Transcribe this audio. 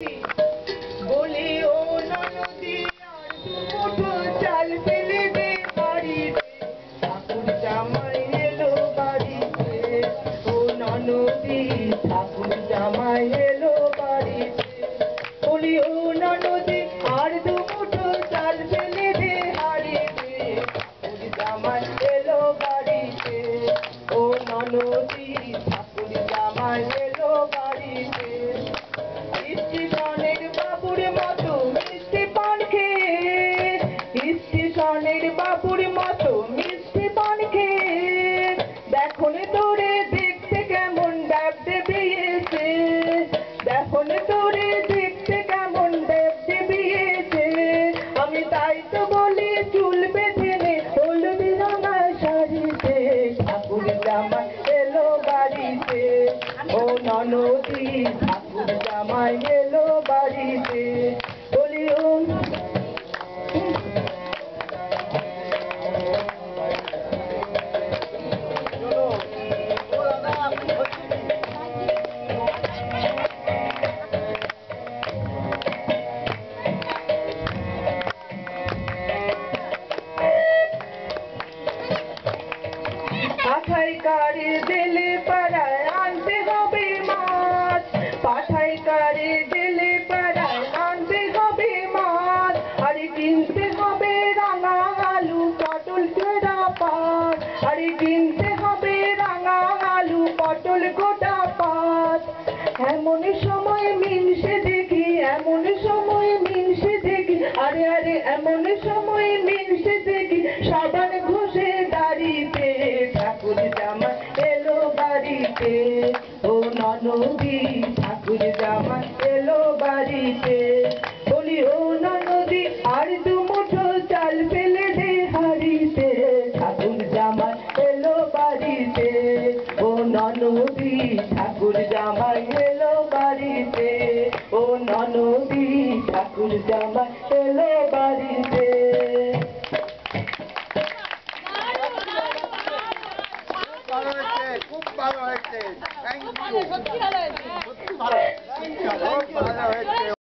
বলি ও ননদি আর দুমুঠো চাল ফেলে দে বাড়িতে, ঠাকুর জামাই এলো বাড়িতে। ও ননদি ঠাকুর জামাই এলো বাড়িতে। বলি ও ননদি আর দুমুঠো চাল ফেলে দে হাড়িতে, ঠাকুর জামাই এলো বাড়িতে। ও ননদি ঠাকুর জামাই এলো বাড়িতে। স্টেশনের বাবুর মতো মিষ্টি পান খেয়ে, স্টেশনের বাবুর মতো মিষ্টি পান খেয়ে, দেখুন তোরে দেখতে কেমন ড্যাবডেবে এসে, দেখুন তোরে দেখতে কেমন ড্যাবডেবে এসে। আমি তাই তো বলি চুল বেঁধে নে হলুদ রাঙা শাড়িতে, ঠাকুর জামাই এলো বাড়িতে। ও ননদি ঠাকুর জামাই এলো বাড়িতে। বলি ও পাঠাই কারে দিলে পাড়ায় আনতে হবে মাছ, পাঠাই কারে দিলে পাড়ায় আনতে হবে মাছ। আরে কিনতে হবে রাঙা আলু পটল গোটা পাত, আরে কিনতে হবে রাঙা আলু পটল গোটা পাত। এমন সময় মিনসে দেখি, এমন সময় মিনসে দেখি, আরে আরে এমন সময় মিনসে দেখি সাবান ঘষে দাড়িতে, ঠাকুর জামাই এলো বাড়িতে। ও ননদি ঠাকুর জামাই এলো বাড়িতে। বলি ও ননদি আর দুমুঠো চাল ফেলে দে হাড়িতে, ঠাকুর জামাই এলো বাড়িতে। ও ননদি ঠাকুর জামাই এলো বাড়িতে। ও ননদি ঠাকুর জামাই এলো বাড়িতে। খুব ভালো হয়েছে, থ্যাংক ইউ, সত্যি ভালো হয়েছে, খুব ভালো হয়েছে।